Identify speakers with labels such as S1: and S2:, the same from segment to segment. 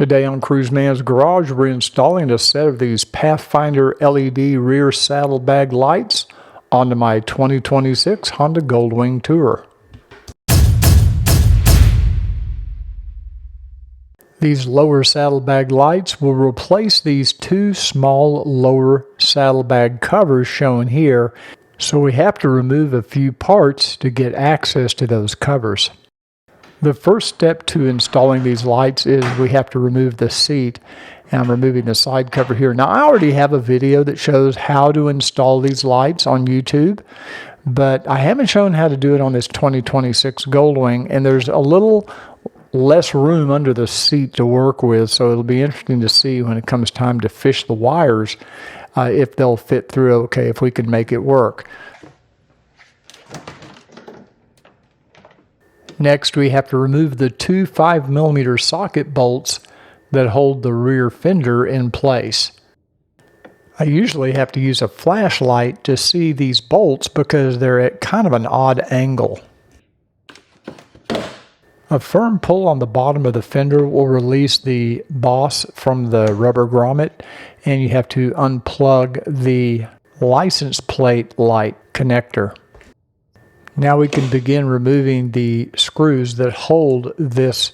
S1: Today on Cruiseman's Garage, we're installing a set of these Pathfinder LED rear saddlebag lights onto my 2026 Honda Goldwing Tour. These lower saddlebag lights will replace these two small lower saddlebag covers shown here, so we have to remove a few parts to get access to those covers. The first step to installing these lights is we have to remove the seat, and I'm removing the side cover here. Now, I already have a video that shows how to install these lights on YouTube, but I haven't shown how to do it on this 2026 Goldwing, and there's a little less room under the seat to work with, so it'll be interesting to see when it comes time to fish the wires if they'll fit through okay, if we can make it work. Next, we have to remove the two 5mm socket bolts that hold the rear fender in place. I usually have to use a flashlight to see these bolts because they're at kind of an odd angle. A firm pull on the bottom of the fender will release the boss from the rubber grommet, and you have to unplug the license plate light connector. Now we can begin removing the screws that hold this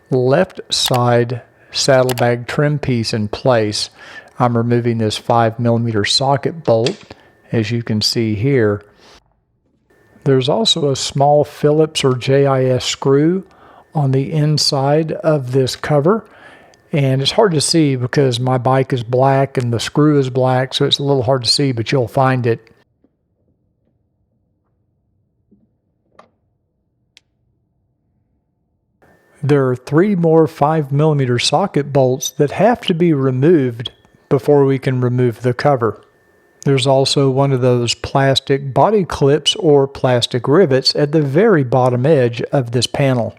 S1: left side saddlebag trim piece in place. I'm removing this 5mm socket bolt, as you can see here. There's also a small Phillips or JIS screw on the inside of this cover, and it's hard to see because my bike is black and the screw is black, so it's a little hard to see, but you'll find it. There are 3 more 5mm socket bolts that have to be removed before we can remove the cover. There's also one of those plastic body clips or plastic rivets at the very bottom edge of this panel.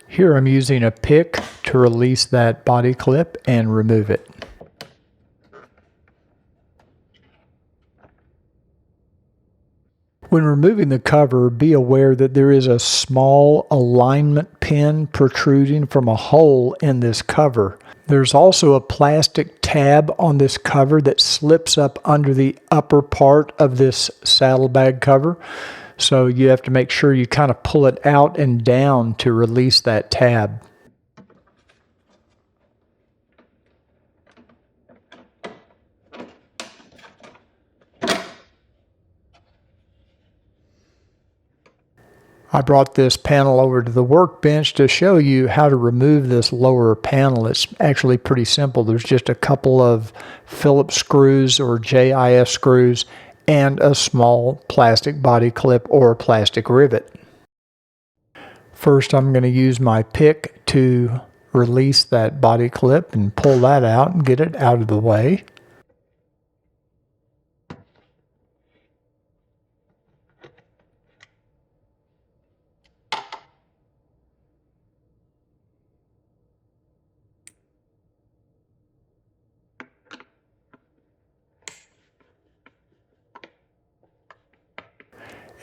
S1: Here I'm using a pick to release that body clip and remove it. When removing the cover, be aware that there is a small alignment pin protruding from a hole in this cover. There's also a plastic tab on this cover that slips up under the upper part of this saddlebag cover. So you have to make sure you kind of pull it out and down to release that tab. I brought this panel over to the workbench to show you how to remove this lower panel. It's actually pretty simple. There's just a couple of Phillips screws or JIS screws and a small plastic body clip or plastic rivet. First, I'm going to use my pick to release that body clip and pull that out and get it out of the way.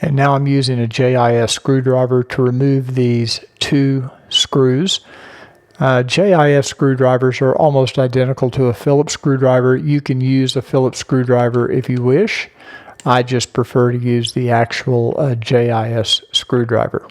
S1: And now I'm using a JIS screwdriver to remove these two screws. JIS screwdrivers are almost identical to a Phillips screwdriver. You can use a Phillips screwdriver if you wish. I just prefer to use the actual JIS screwdriver.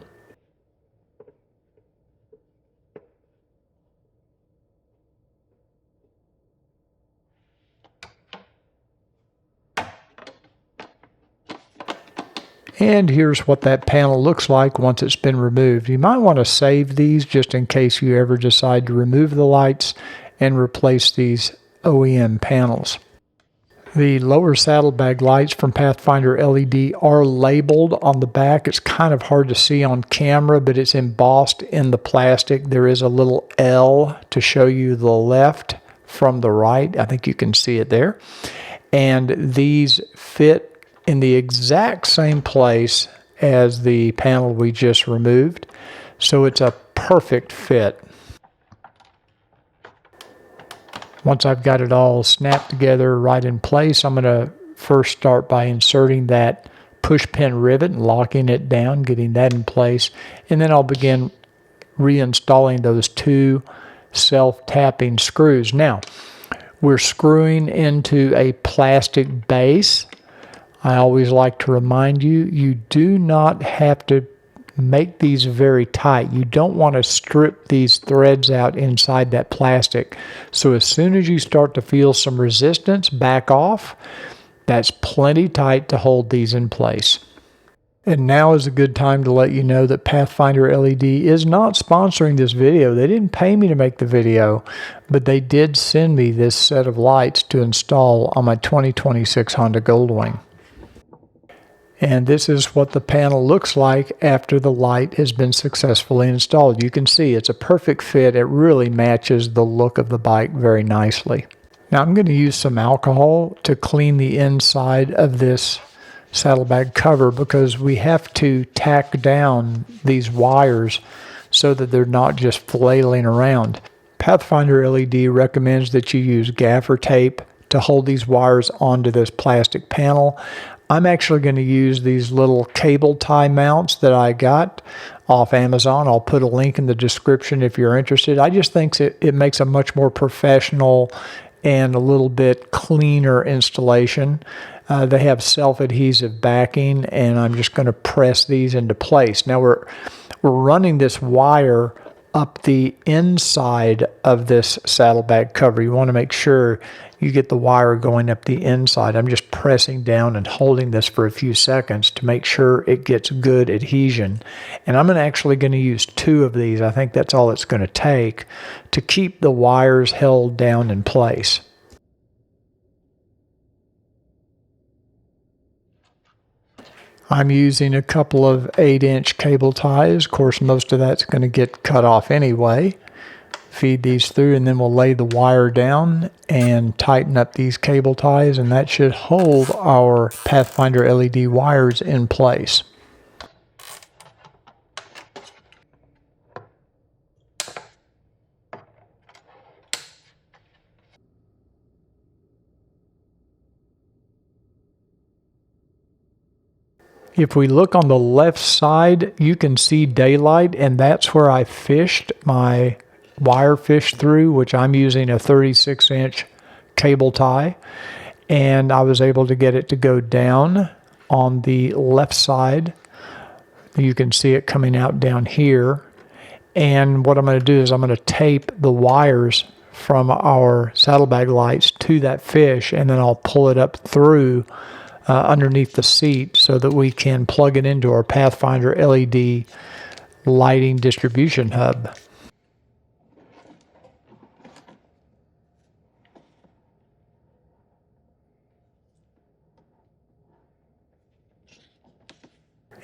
S1: And here's what that panel looks like once it's been removed. You might want to save these just in case you ever decide to remove the lights and replace these OEM panels. The lower saddlebag lights from Pathfinder LED are labeled on the back. It's kind of hard to see on camera, but it's embossed in the plastic. There is a little L to show you the left from the right. I think you can see it there. And these fit in the exact same place as the panel we just removed. So it's a perfect fit. Once I've got it all snapped together right in place, I'm going to first start by inserting that push pin rivet and locking it down, getting that in place. And then I'll begin reinstalling those two self-tapping screws. Now, we're screwing into a plastic base. I always like to remind you, you do not have to make these very tight. You don't want to strip these threads out inside that plastic. So as soon as you start to feel some resistance, back off. That's plenty tight to hold these in place. And now is a good time to let you know that Pathfinder LED is not sponsoring this video. They didn't pay me to make the video, but they did send me this set of lights to install on my 2026 Honda Goldwing. And this is what the panel looks like after the light has been successfully installed. You can see it's a perfect fit. It really matches the look of the bike very nicely. Now I'm going to use some alcohol to clean the inside of this saddlebag cover because we have to tack down these wires so that they're not just flailing around. Pathfinder LED recommends that you use gaffer tape to hold these wires onto this plastic panel. I'm actually going to use these little cable tie mounts that I got off Amazon. I'll put a link in the description if you're interested. I just think it makes a much more professional and a little bit cleaner installation. They have self-adhesive backing, and I'm just going to press these into place. Now we're running this wire up the inside of this saddlebag cover. You want to make sure you get the wire going up the inside. I'm just pressing down and holding this for a few seconds to make sure it gets good adhesion. And I'm actually going to use two of these. I think that's all it's going to take to keep the wires held down in place. I'm using a couple of 8-inch cable ties. Of course, most of that's going to get cut off anyway. Feed these through, and then we'll lay the wire down and tighten up these cable ties, and that should hold our Pathfinder LED wires in place. If we look on the left side, you can see daylight, and that's where I fished my wire fish through, which I'm using a 36-inch cable tie, and I was able to get it to go down on the left side. You can see it coming out down here, and what I'm going to do is I'm going to tape the wires from our saddlebag lights to that fish, and then I'll pull it up through underneath the seat so that we can plug it into our Pathfinder LED lighting distribution hub.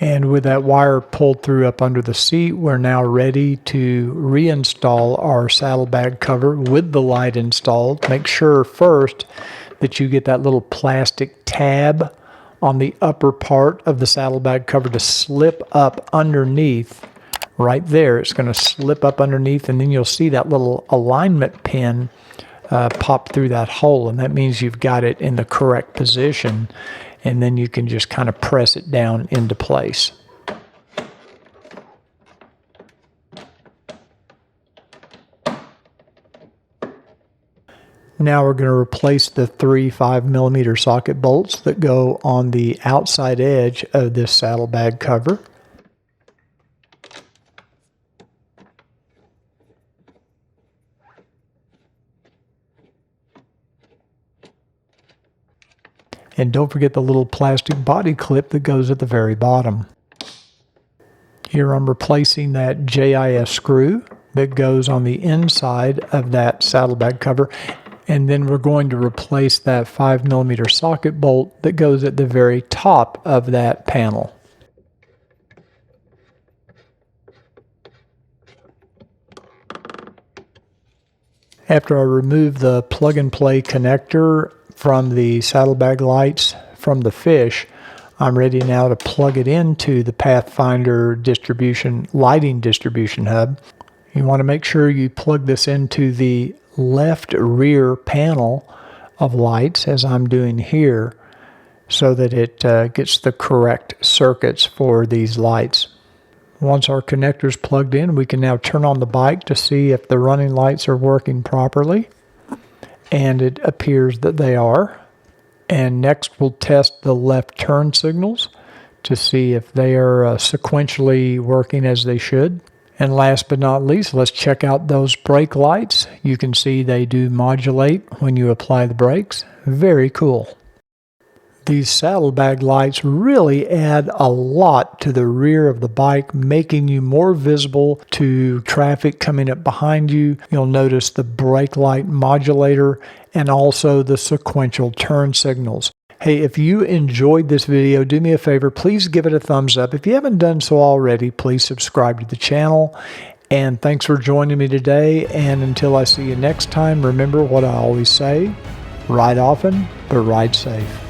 S1: And with that wire pulled through up under the seat, we're now ready to reinstall our saddlebag cover with the light installed. Make sure first that you get that little plastic tab on the upper part of the saddlebag cover to slip up underneath. Right there, it's going to slip up underneath, and then you'll see that little alignment pin pop through that hole, and that means you've got it in the correct position. And then you can just kind of press it down into place. Now we're going to replace the 3 5mm socket bolts that go on the outside edge of this saddlebag cover. And don't forget the little plastic body clip that goes at the very bottom. Here I'm replacing that JIS screw that goes on the inside of that saddlebag cover. And then we're going to replace that 5mm socket bolt that goes at the very top of that panel. After I remove the plug-and-play connector from the saddlebag lights from the fish, I'm ready now to plug it into the Pathfinder lighting distribution hub. You want to make sure you plug this into the left rear panel of lights, as I'm doing here, so that it gets the correct circuits for these lights. Once our connector's plugged in, we can now turn on the bike to see if the running lights are working properly. And it appears that they are. And next we'll test the left turn signals to see if they are sequentially working as they should. And last but not least, let's check out those brake lights. You can see they do modulate when you apply the brakes. Very cool. These saddlebag lights really add a lot to the rear of the bike, making you more visible to traffic coming up behind you. You'll notice the brake light modulator and also the sequential turn signals. Hey, if you enjoyed this video, do me a favor, please give it a thumbs up. If you haven't done so already, please subscribe to the channel. And thanks for joining me today. And until I see you next time, remember what I always say, ride often, but ride safe.